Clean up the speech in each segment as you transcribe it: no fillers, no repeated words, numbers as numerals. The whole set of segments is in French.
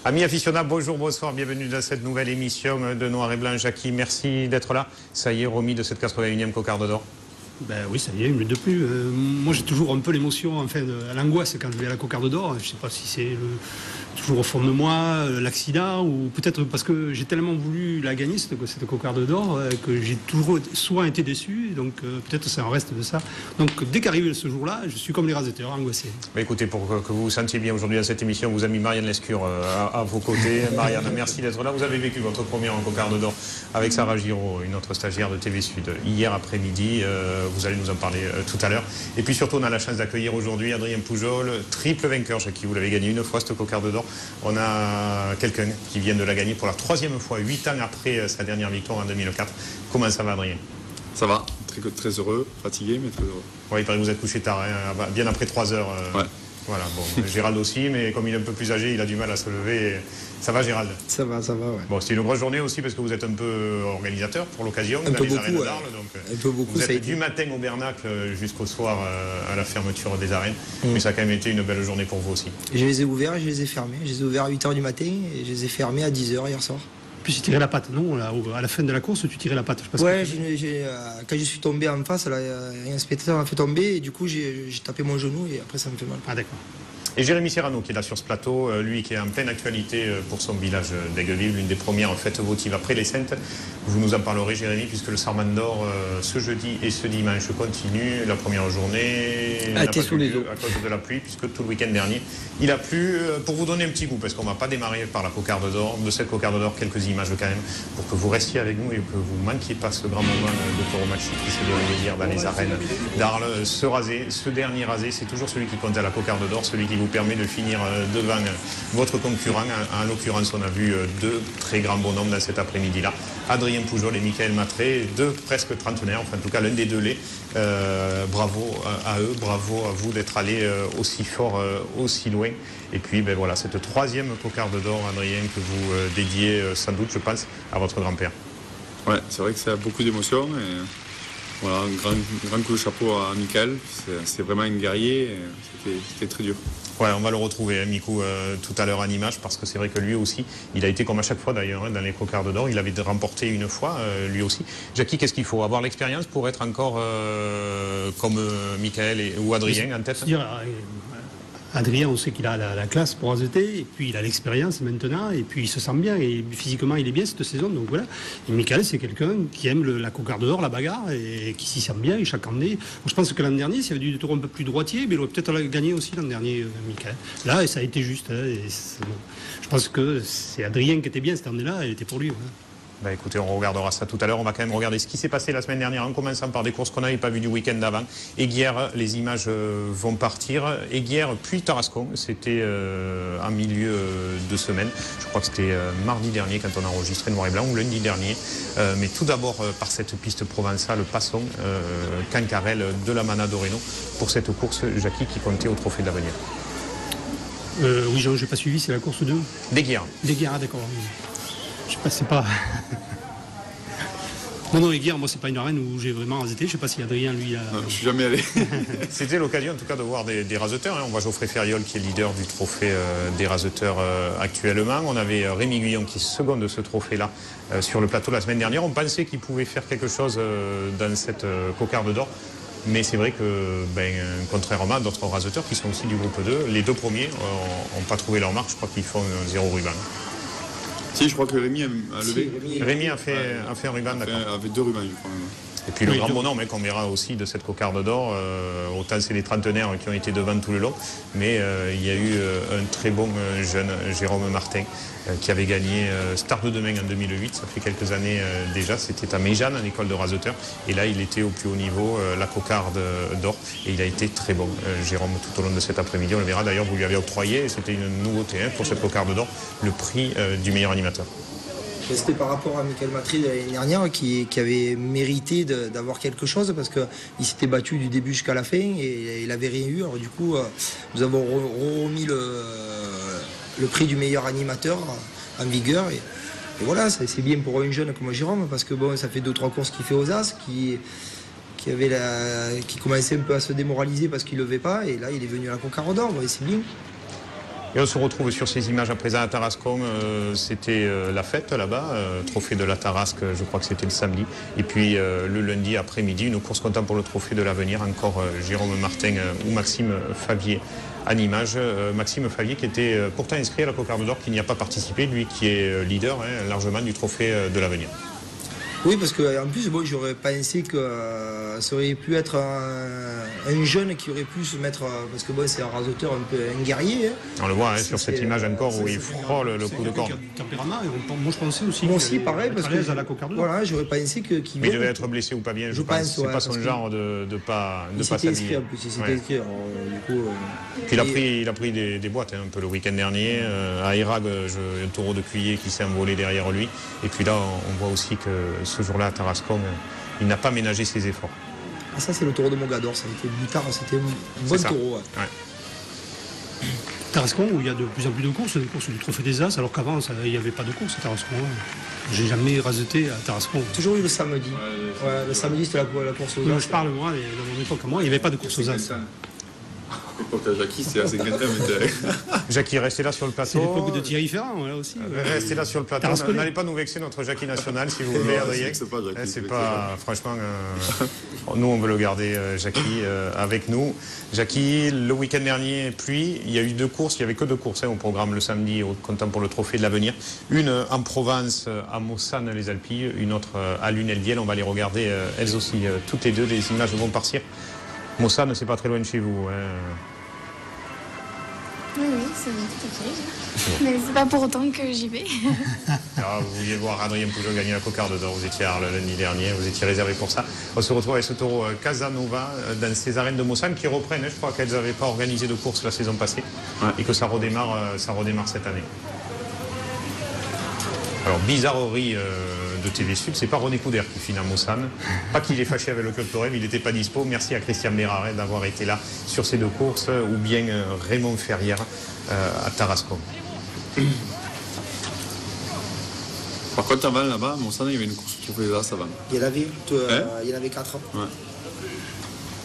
Amis aficionables, bonjour, bonsoir, bienvenue dans cette nouvelle émission de Noir et Blanc. Jackie, merci d'être là. Ça y est, remis de cette 81e cocarde d'or. Ben oui, ça y est, une minute de plus. Moi, j'ai toujours un peu l'émotion, enfin, l'angoisse quand je vais à la cocarde d'or. Je ne sais pas si c'est toujours au fond de moi, l'accident, ou peut-être parce que j'ai tellement voulu la gagner, cette cocarde d'or, que j'ai toujours souvent été déçu. Donc peut-être c'est un reste de ça. Donc dès qu'arrive ce jour-là, je suis comme les raseteurs, angoissé. Bah, écoutez, pour que vous vous sentiez bien aujourd'hui à cette émission, vous avez mis Marianne Lescure à vos côtés. Marianne, merci d'être là. Vous avez vécu votre première en cocarde d'or avec Sarah Giraud, une autre stagiaire de TV Sud, hier après-midi. Vous allez nous en parler tout à l'heure. Et puis surtout, on a la chance d'accueillir aujourd'hui Adrien Pujol, triple vainqueur, Jackie. Vous l'avez gagné une fois cette cocarde d'or. On a quelqu'un qui vient de la gagner pour la 3e fois, 8 ans après sa dernière victoire en 2004. Comment ça va, Adrien? Ça va, très heureux, fatigué, mais très heureux. Oui, il paraît que vous êtes couché tard, hein, bien après 3 heures. Ouais. Voilà, bon, Gérald aussi, mais comme il est un peu plus âgé, il a du mal à se lever. Ça va, Gérald? Ça va, ouais. Bon, c'est une grosse journée aussi parce que vous êtes un peu organisateur pour l'occasion. Un peu beaucoup, d'Arles, donc, un peu beaucoup. Vous êtes du matin au Bernacle jusqu'au soir à la fermeture des arènes. Mais ça a quand même été une belle journée pour vous aussi. Je les ai ouverts et je les ai fermés. Je les ai ouverts à 8h du matin et je les ai fermés à 10h hier soir. Puis tu tirais la patte, non? À la fin de la course, tu tirais la patte. Ouais, quand je suis tombé en face, un spectateur m'a fait tomber et du coup j'ai tapé mon genou et après ça me fait mal. Ah d'accord. Et Jérémy Serrano qui est là sur ce plateau, lui qui est en pleine actualité pour son village d'Aigueville, l'une des premières fêtes votives après les Saintes. Vous nous en parlerez, Jérémy, puisque le Sarman d'Or ce jeudi et ce dimanche continue. La première journée a été sous les eaux à cause de la pluie, puisque tout le week-end dernier il a plu. Pour vous donner un petit goût, parce qu'on ne va pas démarrer par la cocarde d'or, de cette cocarde d'or, quelques images quand même, pour que vous restiez avec nous et que vous ne manquiez pas ce grand moment de tauromachie qui s'est déroulé hier dans les arènes d'Arles. Ce rasé, ce dernier rasé, c'est toujours celui qui compte à la cocarde d'or, celui qui vous permet de finir devant votre concurrent. En l'occurrence, on a vu deux très grands bonhommes dans cet après-midi-là. Adrien Pujol et Michael Matré, deux presque trentenaires, enfin en tout cas l'un des deux l'est. Bravo à eux, bravo à vous d'être allés aussi fort, aussi loin. Et puis ben voilà, cette 3e cocarde d'or, Adrien, que vous dédiez sans doute, je pense, à votre grand-père. Ouais, c'est vrai que ça a beaucoup d'émotions. Et voilà, un grand coup de chapeau à Michael. C'est vraiment un guerrier. C'était très dur. Ouais, on va le retrouver, hein, Mikou, tout à l'heure en image, parce que c'est vrai que lui aussi, il a été comme à chaque fois d'ailleurs, hein, dans les cocardes d'or, il avait remporté une fois, lui aussi. Jackie, qu'est-ce qu'il faut? Avoir l'expérience pour être encore comme Michael ou Adrien en tête? Adrien, on sait qu'il a la classe pour azeter, et puis il a l'expérience maintenant, et puis il se sent bien, et physiquement il est bien cette saison, donc voilà. Et Michael, c'est quelqu'un qui aime la cocarde d'or, la bagarre, et qui s'y sent bien, et chaque année. Je pense que l'an dernier, s'il y avait du tour un peu plus droitier, mais il aurait peut-être gagné aussi l'an dernier, Michael. Là, ça a été juste. Hein, je pense que c'est Adrien qui était bien cette année-là, elle était pour lui. Hein. Bah écoutez, on regardera ça tout à l'heure. On va quand même regarder ce qui s'est passé la semaine dernière en commençant par des courses qu'on n'avait pas vues du week-end d'avant. Aiguière, les images vont partir. Aiguière puis Tarascon, c'était en milieu de semaine. Je crois que c'était mardi dernier quand on a enregistré Noir et Blanc, ou lundi dernier. Mais tout d'abord par cette piste provençale, passons Cancarel de la Mana d'Oreno pour cette course, Jackie, qui comptait au Trophée de l'Avenir. Oui, Jean, je n'ai pas suivi, c'est la course 2 d'Aiguière. D'Aiguière, d'accord. Je sais pas, c'est pas... Non, Aiguière, moi, c'est pas une arène où j'ai vraiment azeté. Je sais pas si Adrien, lui, a... Non, je suis jamais allé. C'était l'occasion, en tout cas, de voir des raseteurs. Hein. On voit Geoffrey Ferriol, qui est leader du trophée des raseteurs actuellement. On avait Rémi Guyon, qui est second de ce trophée-là, sur le plateau la semaine dernière. On pensait qu'il pouvait faire quelque chose dans cette cocarde d'or. Mais c'est vrai que, contrairement à d'autres raseteurs qui sont aussi du groupe 2, les deux premiers n'ont pas trouvé leur marque. Je crois qu'ils font 0 ruban. Si, je crois que Rémi a levé. Rémi a fait un ruban, d'accord. Avec 2 rubans, je crois. Et puis le grand bonhomme qu'on verra aussi de cette cocarde d'or, autant c'est les trentenaires qui ont été devant tout le long, mais il y a eu un très bon jeune, Jérôme Martin, qui avait gagné Star de Demain en 2008, ça fait quelques années déjà, c'était à Méjeanne, en école de raseteurs, et là il était au plus haut niveau, la cocarde d'or, et il a été très bon, Jérôme, tout au long de cet après-midi. On le verra d'ailleurs, vous lui avez octroyé, et c'était une nouveauté pour cette cocarde d'or, le prix du meilleur animateur. C'était par rapport à Michael Matré de l'année dernière qui avait mérité d'avoir quelque chose parce qu'il s'était battu du début jusqu'à la fin et il n'avait rien eu. Alors du coup, nous avons remis le prix du meilleur animateur en vigueur. Et voilà, c'est bien pour un jeune comme Jérôme parce que bon, ça fait 2-3 courses qu'il fait aux As, qui commençait un peu à se démoraliser parce qu'il ne levait pas. Et là, il est venu à la cocarde d'or, et c'est bien. Et on se retrouve sur ces images à présent à Tarascon. C'était la fête là-bas, trophée de la Tarasque, je crois que c'était le samedi. Et puis le lundi après-midi, une course comptant pour le trophée de l'avenir, encore Jérôme Martin ou Maxime Favier en image. Maxime Favier qui était pourtant inscrit à la Cocarde d'Or, qui n'y a pas participé, lui qui est leader largement du trophée de l'avenir. Oui, parce qu'en plus, bon, j'aurais pensé que ça aurait pu être un jeune qui aurait pu se mettre, parce que bon, c'est un rasoteur un peu un guerrier. Hein. On le voit sur cette image encore où il frôle le coup de corne. Tempérament, moi je pensais aussi. Moi aussi, pareil, parce que à la cocarde. Voilà, j'aurais pensé qu'il mais il devait être blessé ou pas bien, je pense. C'est pas son genre de pas s'habiller. En plus, il s'était inscrit. Alors, du coup, puis il a pris des boîtes un peu le week-end dernier. À Irag, un taureau de Cuillé qui s'est envolé derrière lui. Et puis là, on voit aussi que ce jour-là, à Tarascon, il n'a pas ménagé ses efforts. Ah, ça, c'est le taureau de Mogador. Ça a été Boutard, c'était un bon taureau. Ouais. Tarascon, où il y a de plus en plus de courses, des courses du Trophée des As, alors qu'avant, il n'y avait pas de course à Tarascon. J'ai jamais raseté à Tarascon. Toujours eu le samedi. Ouais, le samedi, c'était la course aux As. Je parle, moi, dans mon époque, il n'y avait pas de course aux As. Jackie, c'est assez gâté. Jackie, restez là sur le plateau. C'est l'époque de Thierry Ferrand, là aussi. Restez là sur le plateau. N'allez pas nous vexer notre Jackie national, s'il vous plaît, Adrien. C'est pas, franchement, nous, on veut le garder, Jackie, avec nous. Jackie, le week-end dernier, pluie. Il y a eu 2 courses. Il n'y avait que 2 courses au programme le samedi, comptant pour le trophée de l'avenir. Une en Provence, à Mossane-les-Alpilles. Une autre à Lunel-Viel. On va les regarder, elles aussi, toutes les deux. Les images vont partir. Mossane, c'est pas très loin de chez vous. Oui, c'est tout à fait. Mais c'est pas pour autant que j'y vais. Alors, vous vouliez voir Adrien Pougeot gagner la Cocarde d'Or. Vous étiez à Arles lundi dernier, vous étiez réservé pour ça. On se retrouve avec ce taureau Casanova dans ces arènes de Mossane qui reprennent. Je crois qu'elles n'avaient pas organisé de course la saison passée et que ça redémarre cette année. Alors, bizarrerie de TV Sud, c'est pas René Coudert qui finit à Mossane. Pas qu'il est fâché avec le club Torem, il n'était pas dispo. Merci à Christian Bérard d'avoir été là sur ces 2 courses, ou bien Raymond Ferrière à Tarascon. Par contre, avant là-bas, à Mossane, il y avait une course au trophée des As avant. Il y en avait 4 ans. Ouais.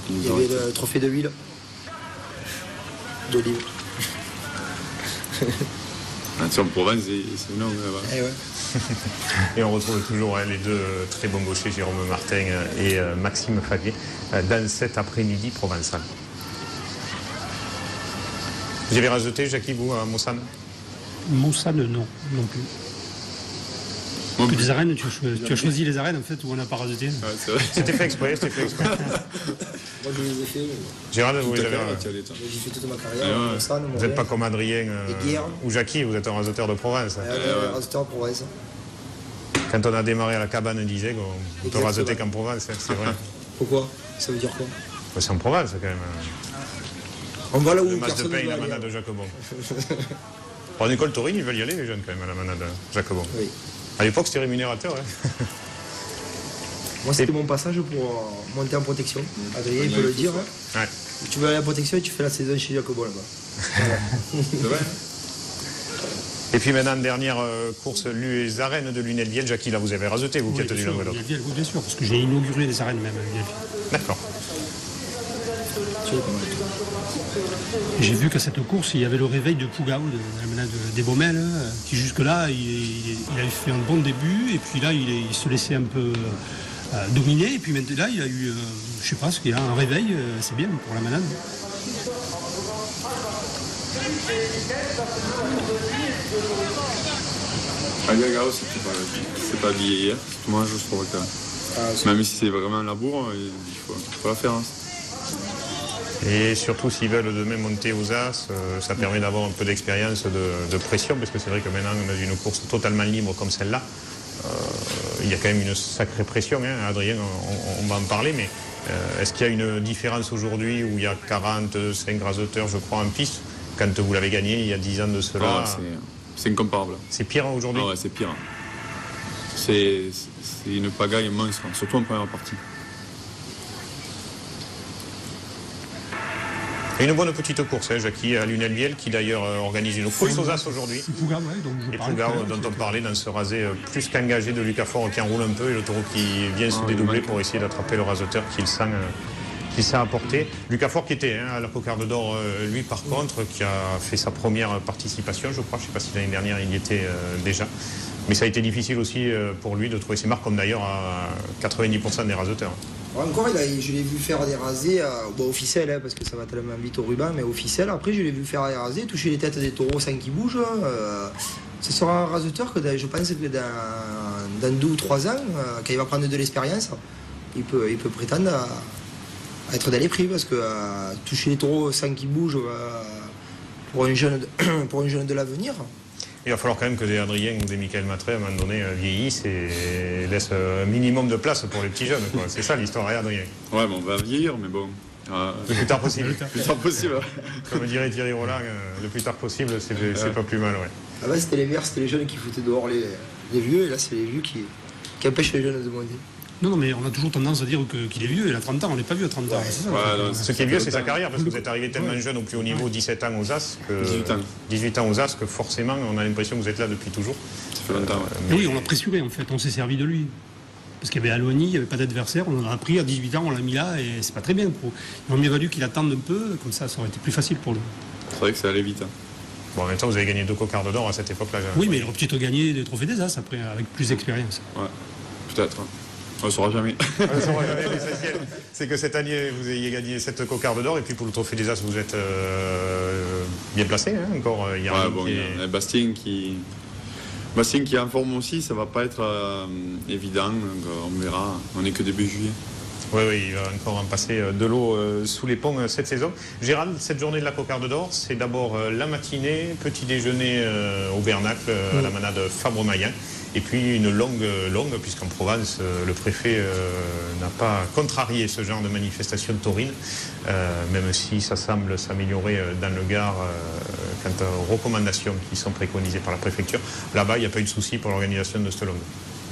Il y avait le trophée de l'huile. D'olive. En Provence, c'est énorme là-bas. Et ouais. Et on retrouve toujours les 2 très bons gauchers, Jérôme Martin et Maxime Favier, dans cet après-midi provençal. Vous avez racheté, Jackie, vous, à Mossane? Mossane, non plus. Que des arènes, tu as choisi les arènes en fait où on n'a pas racheté. Ouais, c'était fait exprès, Moi, je les ai fait. Gérald, vous les avez. J'ai fait toute ma carrière à Mossane. Vous n'êtes pas comme Adrien ou Jackie, vous êtes un raseteur de province. Un raseteur de province. Quand on a démarré à la cabane d'Iseg, on peut raseter qu'en Provence, c'est vrai. Pourquoi? Ça veut dire quoi? C'est en Provence quand même. On va là où le match de pain et la manade de Jacobon. En école taurine, ils veulent y aller les jeunes quand même à la manade de Jacobon. Oui. À l'époque, c'était rémunérateur. Hein. Moi, c'était mon passage pour monter en protection. Adrien, il peut le dire. Ouais. Tu veux aller à la protection et tu fais la saison chez Jacobon là-bas. Voilà. C'est vrai. Et puis maintenant, dernière course, les arènes de Lunel-Viel. Jackie, là, vous avez raseté, vous qui êtes du Languedoc. Oui, bien sûr, parce que j'ai inauguré les arènes même à Lunel-Viel. D'accord. J'ai vu qu'à cette course, il y avait le réveil de Pougao, de la manade des Baumelles, qui jusque-là, il avait fait un bon début, et puis là, il se laissait un peu dominer, et puis maintenant, là, il a eu, je sais pas, ce qu'il y a un réveil, c'est bien pour la manade. Agagao, c'est pas habillé hier, c'est tout moi, je trouve que même si c'est vraiment un labour, il faut la faire. Hein. Et surtout, s'ils veulent demain monter aux As, ça permet d'avoir un peu d'expérience de pression, parce que c'est vrai que maintenant, dans une course totalement libre comme celle-là, il y a quand même une sacrée pression. Hein. Adrien, on va en parler, mais est-ce qu'il y a une différence aujourd'hui où il y a 45 raseteurs, je crois, en piste, quand vous l'avez gagné il y a 10 ans de cela? C'est incomparable. C'est pire aujourd'hui? Ah ouais, c'est pire. C'est une pagaille monstre, surtout en première partie. Et une bonne petite course, hein, Jackie, à Lunel-Viel, qui d'ailleurs organise une course aux As aujourd'hui. Et Pougao, dont on parlait dans ce rasé plus qu'engagé de Lucas Faure qui enroule un peu, et le taureau qui vient se dédoubler pour essayer d'attraper le raseteur qu'il sent s'est apporté. Lucas Faure qui était à la cocarde d'or, lui par contre, qui a fait sa première participation, je crois. Je ne sais pas si l'année dernière il y était déjà. Mais ça a été difficile aussi pour lui de trouver ses marques, comme d'ailleurs à 90% des raseteurs. Encore, je l'ai vu faire des rasés au ficelle, parce que ça va tellement vite au ruban, mais au ficelle. Après, je l'ai vu faire des rasés, toucher les têtes des taureaux sans qu'ils bougent. Ce sera un raseteur que je pense que dans 2 ou 3 ans, quand il va prendre de l'expérience, il peut prétendre à être dans les prix, parce que toucher les taureaux sans qu'ils bougent pour un jeune de l'avenir. Il va falloir quand même que des Adrien ou des Michael Matré, à un moment donné, vieillissent et laissent un minimum de place pour les petits jeunes. C'est ça l'histoire, Adrien. Ouais, bon, on va vieillir, mais bon. Le plus tard possible. Le plus tard possible. Comme dirait Thierry Roland, le plus tard possible, c'est pas plus mal. Ouais. Avant, c'était l'inverse, c'était les jeunes qui foutaient dehors les vieux, et là, c'est les vieux qui empêchent les jeunes de monter. Non, mais on a toujours tendance à dire qu'il est vieux. Il a 30 ans, on n'est pas vieux à 30 ans. Ce qui est vieux, c'est sa carrière, parce que vous êtes arrivé tellement jeune au plus haut niveau, 17 ans aux As, 18 ans aux As, que forcément, on a l'impression que vous êtes là depuis toujours. Ça fait longtemps. Oui, on l'a pressuré en fait, on s'est servi de lui. Parce qu'il y avait Aloigny, il n'y avait pas d'adversaire, on en a pris à 18 ans, on l'a mis là, et c'est pas très bien. Il aurait mieux valu qu'il attende un peu, comme ça aurait été plus facile pour lui. C'est vrai que ça allait vite. Bon, en même temps, vous avez gagné 2 cocardes d'or à cette époque-là. Oui, mais il aurait peut-être gagné des trophées des As après, avec plus d'expérience. Ouais, peut-être. On ne saura jamais. L'essentiel, c'est que cette année, vous ayez gagné 7 cocardes d'or, et puis pour le trophée des As, vous êtes bien placé, encore. Il y a Bastien qui est en forme aussi, ça ne va pas être évident, donc on verra. On n'est que début juillet. Oui, il va encore en passer de l'eau sous les ponts cette saison. Gérald, cette journée de la cocarde d'or, c'est d'abord la matinée, petit déjeuner au Bernacle, à la manade Fabre-Maillan, et puis une longue, puisqu'en Provence, le préfet n'a pas contrarié ce genre de manifestation taurine, même si ça semble s'améliorer dans le Gard quant aux recommandations qui sont préconisées par la préfecture. Là-bas, il n'y a pas eu de souci pour l'organisation de cette longue.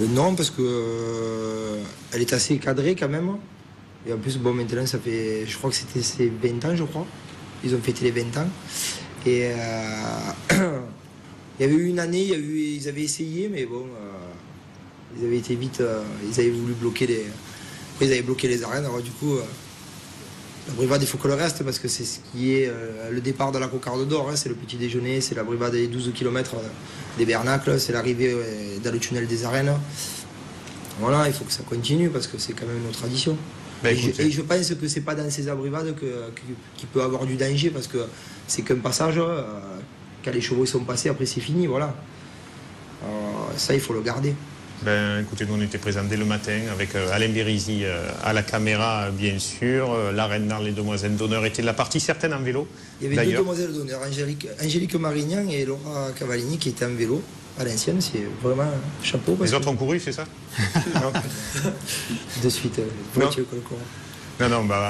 Non, parce que elle est assez cadrée quand même. Et en plus, bon, maintenant, ça fait, je crois que c'était ses 20 ans, je crois. Ils ont fêté les 20 ans. Et il y avait eu une année, ils avaient essayé, mais bon, ils avaient été vite, ils avaient voulu bloquer ils avaient bloqué les arènes. Alors du coup, la brivade, il faut que le reste, parce que c'est ce qui est le départ de la cocarde d'or, c'est le petit déjeuner, c'est la brivade des 12 km des Bernacles, c'est l'arrivée dans le tunnel des arènes. Voilà, il faut que ça continue, parce que c'est quand même nos traditions. Et je pense que c'est pas dans ces abrivades qu'il peut avoir du danger, parce que c'est qu'un passage, quand les chevaux sont passés, après c'est fini, voilà. Ça, il faut le garder. Écoutez, nous on était présents dès le matin avec Alain Bérisy à la caméra, bien sûr. La reine d'Arles, les demoiselles d'honneur étaient de la partie, certaines en vélo. Il y avait 2 demoiselles d'honneur, Angélique Marignan et Laura Cavallini, qui étaient en vélo à l'ancienne. C'est vraiment un chapeau. Les autres ont couru, c'est ça? De suite, Non,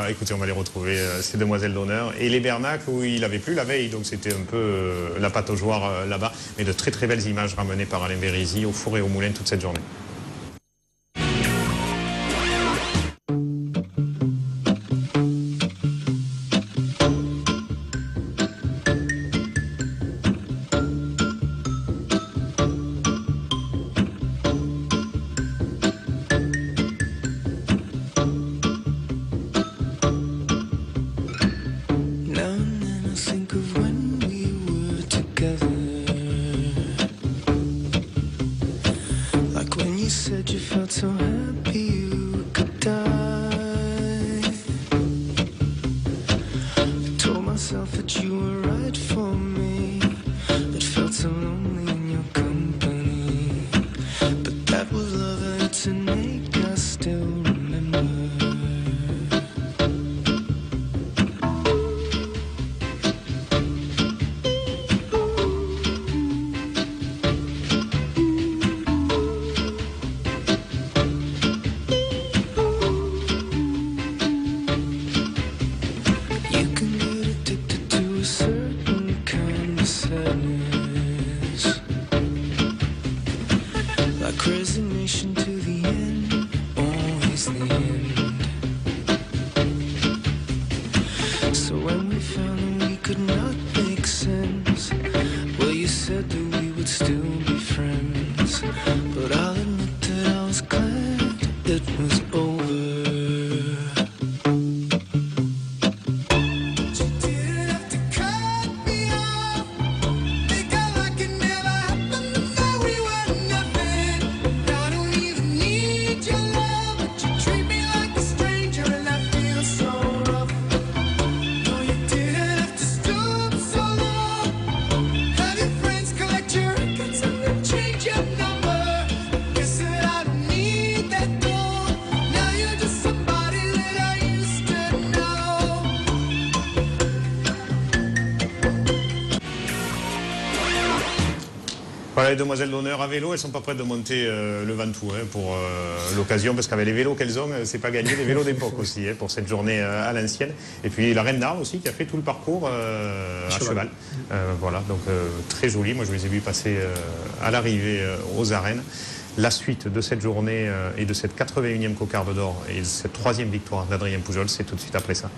écoutez, on va les retrouver, ces demoiselles d'honneur. Et les Bernacles, où il avait plu la veille, donc c'était un peu la pâte aux joueurs là-bas. Mais de très très belles images ramenées par Alain Bérisy au four et au moulin toute cette journée. Voilà, les demoiselles d'honneur à vélo, elles sont pas prêtes de monter le Ventoux pour l'occasion, parce qu'avec les vélos qu'elles ont, c'est pas gagné, les vélos d'époque aussi, pour cette journée à l'ancienne. Et puis la Reine d'Arles aussi, qui a fait tout le parcours à cheval. Voilà, donc très joli. Moi, je les ai vus passer à l'arrivée aux arènes. La suite de cette journée et de cette 81e cocarde d'or et cette 3e victoire d'Adrien Pujol, c'est tout de suite après ça.